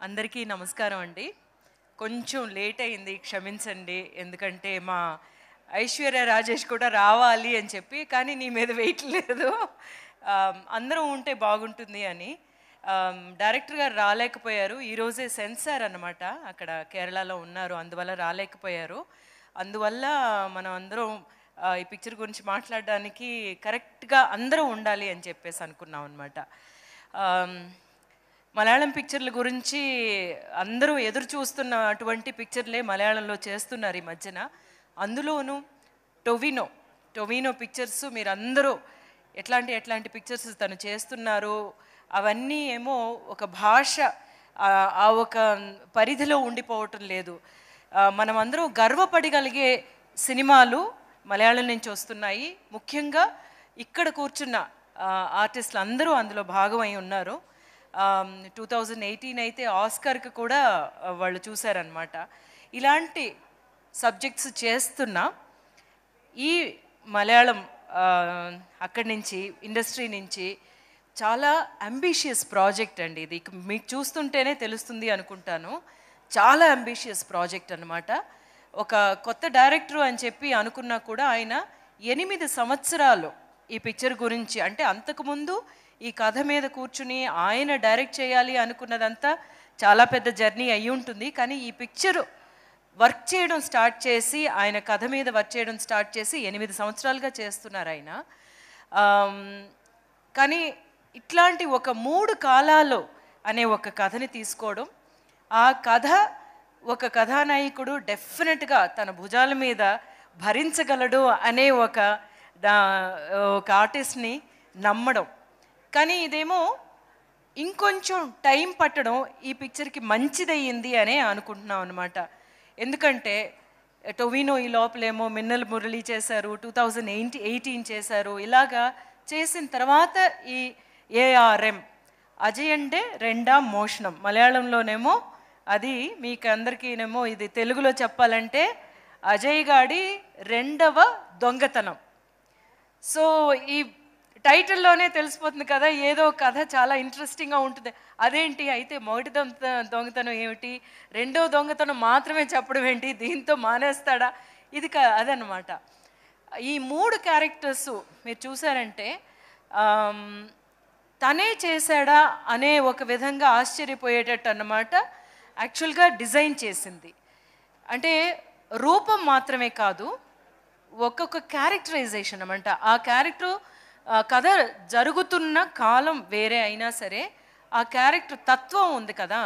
అందరికీ నమస్కారం అండి. కొంచెం లేట్ అయింది, క్షమించండి. ఎందుకంటే మా ఐశ్వర్య రాజేష్ కూడా రావాలి అని చెప్పి, కానీ నీ మీద వెయిట్ లేదు. అందరం ఉంటే బాగుంటుంది అని. డైరెక్టర్ గారు రాలేకపోయారు. ఈరోజే సెన్సార్ అన్నమాట, అక్కడ కేరళలో ఉన్నారు, అందువల్ల రాలేకపోయారు. అందువల్ల మనం అందరం ఈ పిక్చర్ గురించి మాట్లాడడానికి కరెక్ట్గా అందరం ఉండాలి అని చెప్పేసి అనుకున్నాం అనమాట. మలయాళం పిక్చర్ల గురించి అందరూ ఎదురు చూస్తున్న అటువంటి పిక్చర్లే మలయాళంలో చేస్తున్నారు ఈ మధ్యన. అందులోనూ టొవినో పిక్చర్స్ మీరు అందరూ ఎట్లాంటి పిక్చర్స్ తను చేస్తున్నారు, అవన్నీ ఏమో ఒక భాష ఆ ఒక పరిధిలో ఉండిపోవటం లేదు. మనం అందరం గర్వపడగలిగే సినిమాలు మలయాళం నుంచి వస్తున్నాయి. ముఖ్యంగా ఇక్కడ కూర్చున్న ఆర్టిస్టులు అందరూ అందులో భాగమై ఉన్నారు. 2018 అయితే ఆస్కార్కి కూడా వాళ్ళు చూశారనమాట. ఇలాంటి సబ్జెక్ట్స్ చేస్తున్న ఈ మలయాళం అక్కడి నుంచి ఇండస్ట్రీ నుంచి చాలా అంబిషియస్ ప్రాజెక్ట్ అండి ఇది. మీకు చూస్తుంటేనే తెలుస్తుంది అనుకుంటాను. చాలా అంబిషియస్ ప్రాజెక్ట్ అనమాట. ఒక కొత్త డైరెక్టర్ అని చెప్పి అనుకున్నా కూడా ఆయన 8 సంవత్సరాలు ఈ పిక్చర్ గురించి, అంటే అంతకుముందు ఈ కథ మీద కూర్చుని ఆయన డైరెక్ట్ చేయాలి అనుకున్నదంతా చాలా పెద్ద జర్నీ అయ్యి ఉంటుంది. కానీ ఈ పిక్చర్ వర్క్ చేయడం స్టార్ట్ చేసి, ఆయన కథ మీద వర్క్ చేయడం స్టార్ట్ చేసి 8 సంవత్సరాలుగా చేస్తున్నారు ఆయన. కానీ ఇట్లాంటి ఒక 3 కాలాలు అనే ఒక కథని తీసుకోవడం, ఆ కథ ఒక కథానాయకుడు డెఫినెట్గా తన భుజాల మీద భరించగలడు అనే ఒక ఆర్టిస్ట్ని నమ్మడం. కానీ ఇదేమో ఇంకొంచెం టైం పట్టడం ఈ పిక్చర్కి మంచిదయ్యింది అనే అనుకుంటున్నాం అనమాట. ఎందుకంటే టొవినో ఈ లోపలేమో మిన్నల్ మురళి చేశారు, 2018 చేశారు. ఇలాగా చేసిన తర్వాత ఈ ఏఆర్ఎం అజయ్ అంటే రెండాం మోషణం, మలయాళంలోనేమో అది మీకు అందరికీనేమో ఇది తెలుగులో చెప్పాలంటే అజయ్ గాడి రెండవ దొంగతనం. సో ఈ టైటిల్లోనే తెలిసిపోతుంది కదా, ఏదో కథ చాలా ఇంట్రెస్టింగ్గా ఉంటుంది. అదేంటి అయితే మొదటి దొంగతనం ఏమిటి, రెండో దొంగతనం మాత్రమే చెప్పడం ఏంటి, దీంతో మానేస్తాడా, ఇది అదనమాట. ఈ 3 క్యారెక్టర్స్ మీరు చూసారంటే తనే చేశాడా అనే ఒక విధంగా ఆశ్చర్యపోయేటట్టు అన్నమాట యాక్చువల్గా డిజైన్ చేసింది. అంటే రూపం మాత్రమే కాదు, ఒక్కొక్క క్యారెక్టరైజేషన్ అన్నమాట. ఆ క్యారెక్టర్ కథ జరుగుతున్న కాలం వేరే అయినా సరే ఆ క్యారెక్టర్ తత్వం ఉంది కదా,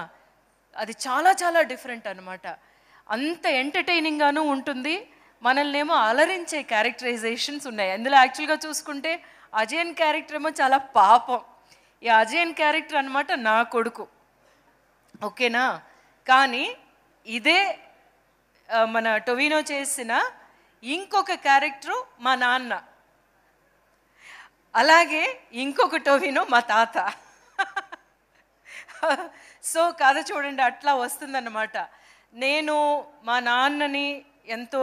అది చాలా చాలా డిఫరెంట్ అనమాట. అంత ఎంటర్టైనింగ్గాను ఉంటుంది, మనల్ని ఏమో అలరించే క్యారెక్టరైజేషన్స్ ఉన్నాయి అందులో. యాక్చువల్గా చూసుకుంటే అజయన్ క్యారెక్టర్ ఏమో చాలా పాపం. ఈ అజయన్ క్యారెక్టర్ అనమాట నా కొడుకు, ఓకేనా. కానీ ఇదే మన టొవినో చేసిన ఇంకొక క్యారెక్టరు మా నాన్న, అలాగే ఇంకొక టొవినో మా తాత. సో కథ చూడండి అట్లా వస్తుందన్నమాట. నేను మా నాన్నని ఎంతో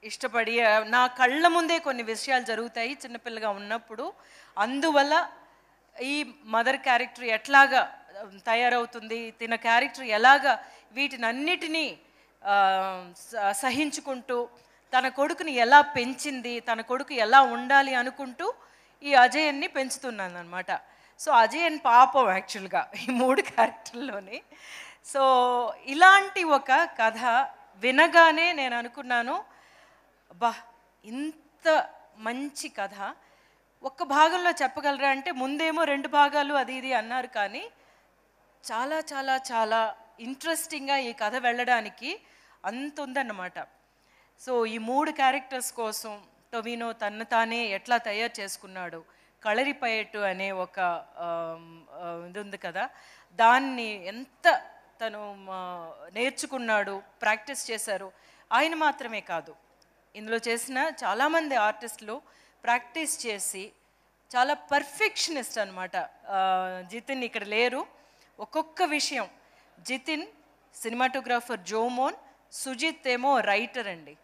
ఇష్టపడి, నా కళ్ళ ముందే కొన్ని విషయాలు జరుగుతాయి చిన్నపిల్లగా ఉన్నప్పుడు. అందువల్ల ఈ మదర్ క్యారెక్టర్ ఎట్లాగా తయారవుతుంది, తిన క్యారెక్టర్ ఎలాగా వీటినన్నిటినీ సహించుకుంటూ తన కొడుకుని ఎలా పెంచింది, తన కొడుకు ఎలా ఉండాలి అనుకుంటూ ఈ అజయన్ని పెంచుతున్నాను అనమాట. సో అజయన్ పాపం యాక్చువల్గా ఈ 3 క్యారెక్టర్లోని. సో ఇలాంటి ఒక కథ వినగానే నేను అనుకున్నాను, బా ఇంత మంచి కథ ఒక్క భాగంలో చెప్పగలరా అంటే, ముందేమో 2 భాగాలు అది ఇది అన్నారు, కానీ చాలా చాలా చాలా ఇంట్రెస్టింగ్గా ఈ కథ వెళ్ళడానికి అంత ఉందన్నమాట. సో ఈ 3 క్యారెక్టర్స్ కోసం టొవినో తను తానే ఎట్లా తయారు చేసుకున్నాడు, కళరిపయట్టు అనే ఒక ఇది ఉంది కదా, దాన్ని ఎంత తను నేర్చుకున్నాడు, ప్రాక్టీస్ చేశారు. ఆయన మాత్రమే కాదు, ఇందులో చేసిన చాలామంది ఆర్టిస్టులు ప్రాక్టీస్ చేసి చాలా పర్ఫెక్షనిస్ట్ అనమాట. జితిన్ ఇక్కడ లేరు, ఒక్కొక్క విషయం జితిన్, సినిమాటోగ్రాఫర్ జోమోన్, సుజిత్ ఏమో రైటర్ అండి.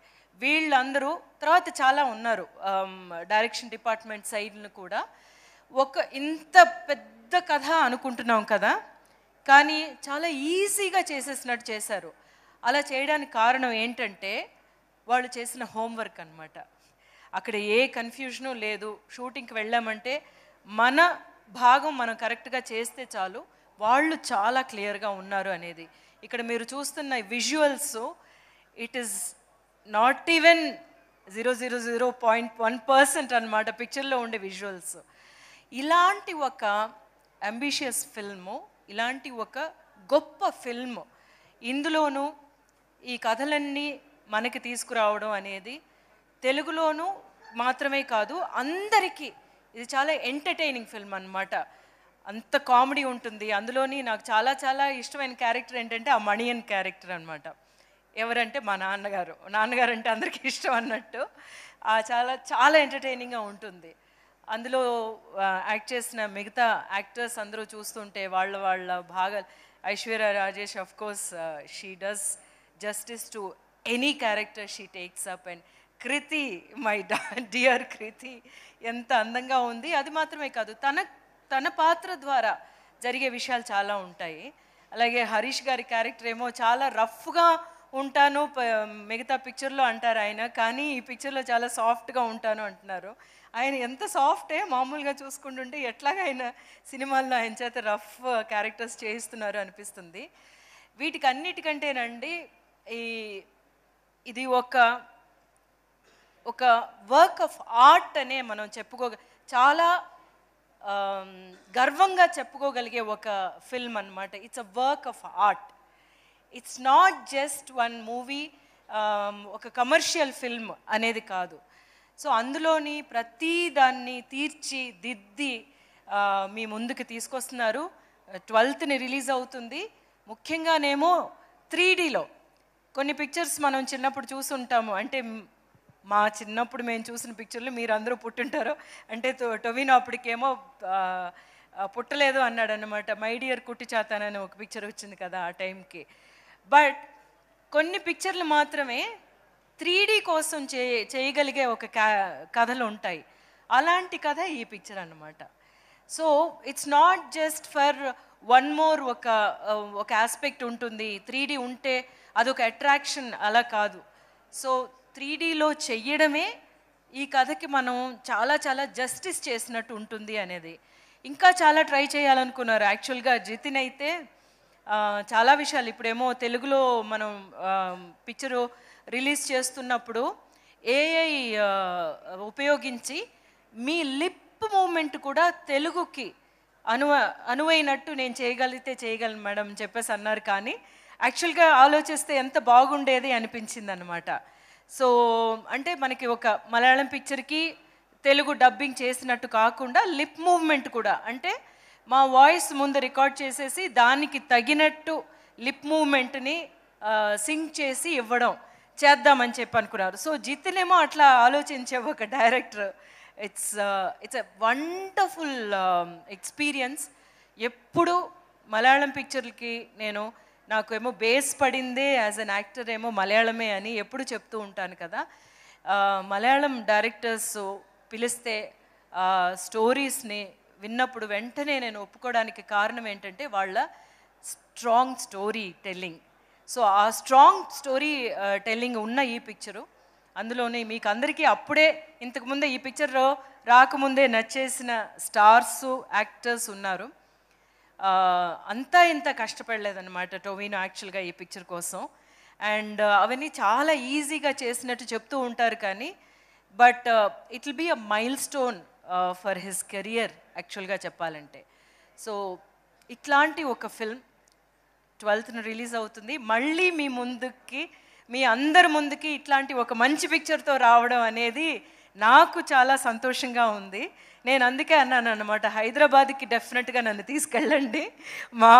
వీళ్ళందరూ తర్వాత చాలా ఉన్నారు డైరెక్షన్ డిపార్ట్మెంట్ సైడ్ను కూడా. ఇంత పెద్ద కథ అనుకుంటున్నాం కదా, కానీ చాలా ఈజీగా చేసేసినట్టు చేశారు. అలా చేయడానికి కారణం ఏంటంటే వాళ్ళు చేసిన హోంవర్క్ అనమాట. అక్కడ ఏ కన్ఫ్యూజను లేదు. షూటింగ్కి వెళ్ళామంటే మన భాగం మనం కరెక్ట్గా చేస్తే చాలు, వాళ్ళు చాలా క్లియర్గా ఉన్నారు అనేది. ఇక్కడ మీరు చూస్తున్న visuals, it is not even 0.1% అనమాట పిక్చర్లో ఉండే విజువల్స్. ఇలాంటి ఒక అంబిషియస్ ఫిల్ము, ఇలాంటి ఒక గొప్ప ఫిల్మ్ ఇందులోనూ ఈ కథలన్నీ మనకి తీసుకురావడం అనేది తెలుగులోనూ మాత్రమే కాదు, అందరికీ ఇది చాలా ఎంటర్టైనింగ్ ఫిల్మ్ అనమాట. అంత కామెడీ ఉంటుంది అందులోని. నాకు చాలా చాలా ఇష్టమైన క్యారెక్టర్ ఏంటంటే ఆ మణియన్ క్యారెక్టర్ అనమాట. ఎవరంటే మా నాన్నగారు. నాన్నగారు అంటే అందరికీ ఇష్టం అన్నట్టు. చాలా చాలా ఎంటర్టైనింగ్గా ఉంటుంది. అందులో యాక్ట్ చేసిన మిగతా యాక్టర్స్ అందరూ చూస్తుంటే వాళ్ళ వాళ్ళ భాగాలు, Aishwarya Rajesh of course she does justice to any character she takes up. And Kriti, my dear Kriti ఎంత అందంగా ఉంది. అది మాత్రమే కాదు, తన పాత్ర ద్వారా జరిగే విషయాలు చాలా ఉంటాయి. అలాగే హరీష్ గారి క్యారెక్టర్ ఏమో చాలా రఫ్గా ఉంటాను మిగతా పిక్చర్లో అంటారు ఆయన, కానీ ఈ పిక్చర్లో చాలా సాఫ్ట్గా ఉంటాను అంటున్నారు. ఆయన ఎంత సాఫ్టే, మామూలుగా చూసుకుంటుంటే ఎట్లాగా ఆయన సినిమాల్లో ఆయన చేత రఫ్ క్యారెక్టర్స్ చేయిస్తున్నారు అనిపిస్తుంది. వీటికి అన్నిటికంటేనండి ఇది ఒక వర్క్ ఆఫ్ ఆర్ట్ అనే మనం చాలా గర్వంగా చెప్పుకోగలిగే ఒక ఫిల్మ్ అన్నమాట. It's a work of art. It's not just one movie, ఒక కమర్షియల్ ఫిల్మ్ అనేది కాదు. సో అందులోని ప్రతి దాన్ని తీర్చిదిద్ది మీ ముందుకు తీసుకొస్తున్నారు. 12th రిలీజ్ అవుతుంది. ముఖ్యంగానేమో 3Dలో. కొన్ని పిక్చర్స్ మనం చిన్నప్పుడు చూసుంటాము, అంటే మా చిన్నప్పుడు మేము చూసిన పిక్చర్లు మీరు అందరూ పుట్టుంటారో, అంటే టొవినో అప్పటికేమో పుట్టలేదు అన్నాడు అనమాట. మై డియర్ కుట్టి చాతాన్ అని ఒక పిక్చర్ వచ్చింది కదా ఆ టైంకి. బట్ కొన్ని పిక్చర్లు మాత్రమే 3D కోసం చేయగలిగే ఒక కథలు ఉంటాయి. అలాంటి కథ ఈ పిక్చర్ అన్నమాట. So it's not just for one more ఒక ఆస్పెక్ట్ ఉంటుంది. 3D ఉంటే అదొక అట్రాక్షన్, అలా కాదు. సో 3Dలో చెయ్యడమే ఈ కథకి మనం చాలా చాలా జస్టిస్ చేసినట్టు ఉంటుంది అనేది. ఇంకా చాలా ట్రై చేయాలనుకున్నారు యాక్చువల్గా జితిన్ అయితే. చాలా విషయాలు ఇప్పుడేమో తెలుగులో మనం పిక్చరు రిలీజ్ చేస్తున్నప్పుడు ఏఐ ఉపయోగించి మీ లిప్ మూమెంట్ కూడా తెలుగుకి అనువైనట్టు నేను చేయగలను మేడం చెప్పేసి అన్నారు. కానీ యాక్చువల్గా ఆలోచిస్తే ఎంత బాగుండేది అనిపించింది అనమాట. సో అంటే మనకి ఒక మలయాళం పిక్చర్కి తెలుగు డబ్బింగ్ చేసినట్టు కాకుండా లిప్ మూవ్మెంట్ కూడా, అంటే మా వాయిస్ ముందు రికార్డ్ చేసేసి దానికి తగినట్టు లిప్ మూవ్మెంట్ని సింక్ చేసి చేద్దామని చెప్పి అనుకున్నారు. సో జితిన్ ఏమో అట్లా ఆలోచించే ఒక director. It's a wonderful experience. ఎప్పుడు మలయాళం పిక్చర్లకి నాకు ఏమో బేస్ పడిందే యాజ్ అన్ యాక్టర్ ఏమో మలయాళమే అని ఎప్పుడు చెప్తూ ఉంటాను కదా. మలయాళం డైరెక్టర్స్ పిలిస్తే స్టోరీస్ని విన్నప్పుడు వెంటనే నేను ఒప్పుకోవడానికి కారణం ఏంటంటే వాళ్ళ స్ట్రాంగ్ స్టోరీ టెల్లింగ్. సో ఆ స్ట్రాంగ్ స్టోరీ టెల్లింగ్ ఉన్న ఈ పిక్చరు, అందులోనే మీకు అందరికీ అప్పుడే ఇంతకుముందే ఈ పిక్చర్లో రాకముందే నచ్చేసిన స్టార్స్ యాక్టర్స్ ఉన్నారు. అంతా ఇంత కష్టపడలేదన్నమాట టొవినో యాక్చువల్గా ఈ పిక్చర్ కోసం. అండ్ అవన్నీ చాలా ఈజీగా చేసినట్టు చెప్తూ ఉంటారు, కానీ but it will be a milestone for his career యాక్చువల్గా చెప్పాలంటే. సో ఇట్లాంటి ఒక ఫిల్మ్ 12th రిలీజ్ అవుతుంది. మళ్ళీ మీ అందరి ముందుకి ఇట్లాంటి ఒక మంచి పిక్చర్తో రావడం అనేది నాకు చాలా సంతోషంగా ఉంది. నేను అందుకే అన్నాను అన్నమాట, హైదరాబాద్కి డెఫినెట్గా నన్ను తీసుకెళ్ళండి, మా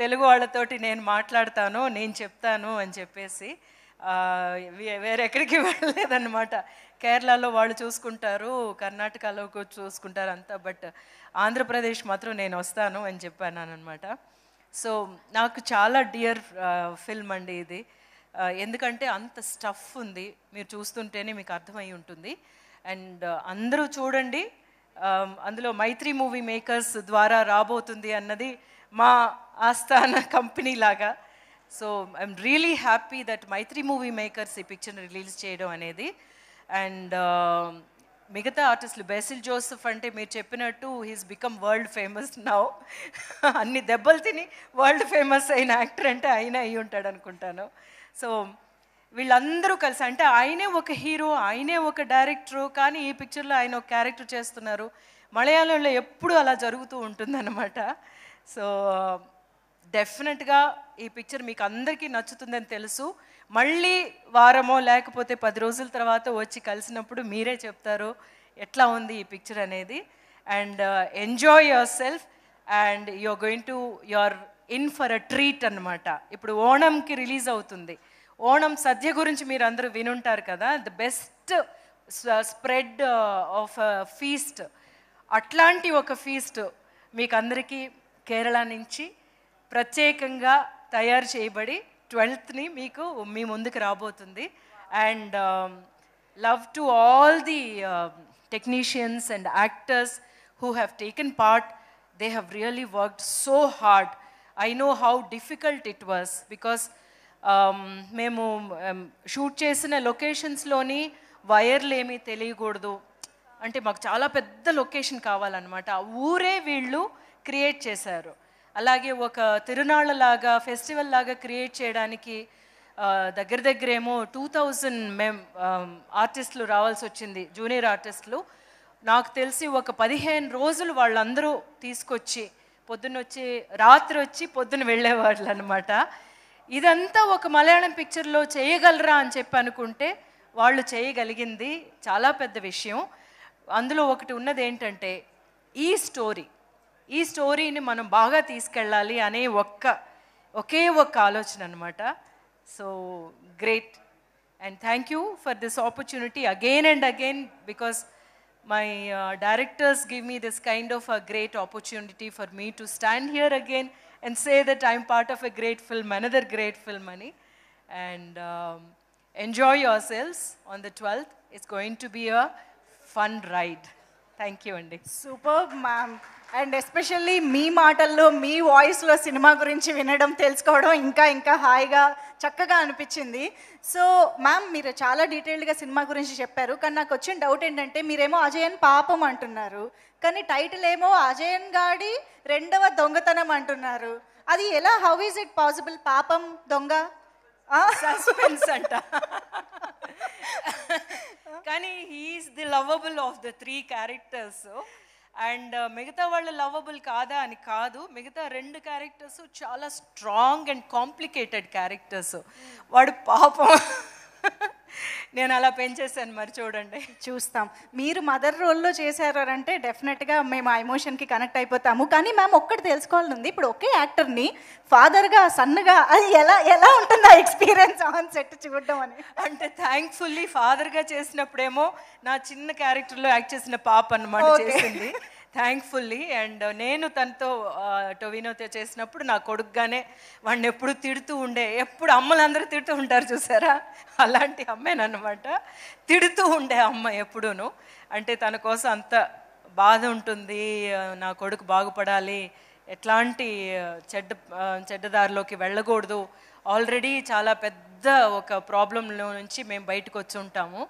తెలుగు వాళ్ళతోటి నేను మాట్లాడతాను, నేను చెప్తాను అని చెప్పేసి. వేరే ఎక్కడికి వెళ్ళలేదన్నమాట. కేరళలో వాళ్ళు చూసుకుంటారు, కర్ణాటకలో చూసుకుంటారు అంతా, బట్ ఆంధ్రప్రదేశ్ మాత్రం నేను వస్తాను అని చెప్పాను అనమాట. సో నాకు చాలా డియర్ ఫిల్మ్ అండి ఇది. ఎందుకంటే అంత స్టఫ్ ఉంది, మీరు చూస్తుంటేనే మీకు అర్థమై ఉంటుంది. అండ్ అందరూ చూడండి. అందులో మైత్రి మూవీ మేకర్స్ ద్వారా రాబోతుంది అన్నది మా ఆస్థాన కంపెనీ లాగా. So I'm really happy that Mythri movie makers ఈ పిక్చర్ని రిలీజ్ చేయడం అనేది. అండ్ మిగతా ఆర్టిస్టులు బేసిల్ జోసెఫ్ అంటే మీరు చెప్పినట్టు he's become world famous now. అన్ని దెబ్బలు తిని వరల్డ్ ఫేమస్ అయిన యాక్టర్ అంటే ఆయన అయి ఉంటాడు అనుకుంటాను. సో వీళ్ళందరూ కలిసి, అంటే ఆయనే ఒక హీరో, ఆయనే ఒక డైరెక్టరు, కానీ ఈ పిక్చర్లో ఆయన ఒక క్యారెక్టర్ చేస్తున్నారు. మలయాళంలో ఎప్పుడు అలా జరుగుతూ ఉంటుందన్నమాట. సో డెఫినెట్గా ఈ పిక్చర్ మీకు అందరికీ నచ్చుతుందని తెలుసు. మళ్ళీ వారమో లేకపోతే 10 రోజుల తర్వాత వచ్చి కలిసినప్పుడు మీరే చెప్తారు ఎట్లా ఉంది ఈ పిక్చర్ అనేది. And enjoy yourself and you're in for a treat అనమాట. ఇప్పుడు ఓణంకి రిలీజ్ అవుతుంది. ఓణం సద్య గురించి మీరు అందరూ వినుంటారు కదా, the best spread of feast. అట్లాంటి ఒక ఫీస్ట్ మీకు అందరికీ కేరళ నుంచి ప్రత్యేకంగా తయారు చేయబడి 12th మీకు మీ ముందుకు రాబోతుంది. And love to all the technicians and actors who have taken part. They have really worked so hard. I know how difficult it was because మేము షూట్ చేసిన లొకేషన్స్లోని వైర్లు ఏమీ తెలియకూడదు, అంటే మాకు చాలా పెద్ద లొకేషన్ కావాలన్నమాట. ఆ ఊరే వీళ్ళు క్రియేట్ చేశారు. అలాగే ఒక తిరునాళ్ళలాగా ఫెస్టివల్ లాగా క్రియేట్ చేయడానికి దగ్గర దగ్గరేమో 2000 ఆర్టిస్టులు రావాల్సి వచ్చింది, జూనియర్ ఆర్టిస్టులు. నాకు తెలిసి ఒక 15 రోజులు వాళ్ళందరూ తీసుకొచ్చి పొద్దున్నొచ్చి రాత్రి వచ్చి పొద్దున వెళ్ళేవాళ్ళు అనమాట. ఇదంతా ఒక మలయాళం పిక్చర్లో చేయగలరా అని చెప్పి అనుకుంటే వాళ్ళు చేయగలిగింది చాలా పెద్ద విషయం. అందులో ఒకటి ఉన్నది ఏంటంటే ఈ స్టోరీని మనం బాగా తీసుకెళ్ళాలి అనే ఒకే ఒక్క ఆలోచన అనమాట. So great and thank you for this opportunity again and again, because my directors give me this kind of a great opportunity for me to stand here again and say that I'm part of a great film, another great film, Mani. And enjoy yourselves on the 12th. It's going to be a fun ride. Thank you, Andy. Superb, ma'am. And especially మీ మాటల్లో మీ వాయిస్లో cinema గురించి వినడం తెలుసుకోవడం ఇంకా హాయిగా చక్కగా అనిపించింది. సో మ్యామ్ మీరు చాలా డీటెయిల్డ్గా సినిమా గురించి చెప్పారు, కానీ నాకు వచ్చిన డౌట్ ఏంటంటే మీరేమో అజయన్ పాపం అంటున్నారు, కానీ టైటిల్ ఏమో అజయన్ గాడి రెండవ దొంగతనం అంటున్నారు. అది ఎలా, హౌ ఈజ్ ఇట్ పాసిబుల్? పాపం దొంగ సస్పెన్స్ అంట. కానీ he's the lovable of the 3 characters. And మిగతా వాళ్ళు లవబుల్ కాదా అని కాదు, మిగతా 2 క్యారెక్టర్స్ చాలా స్ట్రాంగ్ అండ్ కాంప్లికేటెడ్ క్యారెక్టర్స్. వాడు పాపం నేను అలా పెంచేసాను, మరి చూడండి. చూస్తాం. మీరు మదర్ రోల్లో చేశారంటే డెఫినెట్గా మేము ఆ ఎమోషన్కి కనెక్ట్ అయిపోతాము. కానీ మ్యామ్ ఒక్కటి తెలుసుకోవాలని ఉంది, ఇప్పుడు ఒకే యాక్టర్ని ఫాదర్గా సన్గా అది ఎలా ఉంటుంది ఆ ఎక్స్పీరియన్స్ ఆన్ సెట్ చూడడం అని? అంటే థ్యాంక్ఫుల్లీ ఫాదర్గా చేసినప్పుడేమో నా చిన్న క్యారెక్టర్లో యాక్ట్ చేసిన పాప అన్నమాట చేసింది, థ్యాంక్ఫుల్లీ. అండ్ నేను తనతో టొవినోతో చేసినప్పుడు నా కొడుకుగానే వాడిని ఎప్పుడు తిడుతూ ఉండే, ఎప్పుడు అమ్మలందరూ తిడుతూ ఉంటారు చూసారా, అలాంటి అమ్మేనమాట. తిడుతూ ఉండే అమ్మ ఎప్పుడూను. అంటే తన కోసం అంత బాధ ఉంటుంది, నా కొడుకు బాగుపడాలి, ఎట్లాంటి చెడ్డదారిలోకి వెళ్ళకూడదు. ఆల్రెడీ చాలా పెద్ద ఒక ప్రాబ్లంలో నుంచి మేము బయటకు వచ్చి ఉంటాము,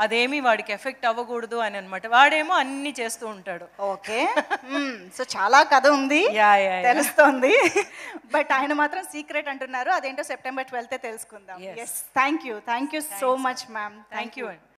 అదేమీ వాడికి ఎఫెక్ట్ అవ్వకూడదు అని అనమాట. వాడేమో అన్ని చేస్తూ ఉంటాడు. ఓకే, సో చాలా కథ ఉంది తెలుస్తోంది, బట్ ఆయన మాత్రం సీక్రెట్ అంటున్నారు. అదేంటో September 12th తెలుసుకుందాం. Yes, thank you so much ma'am. Thank you అండి.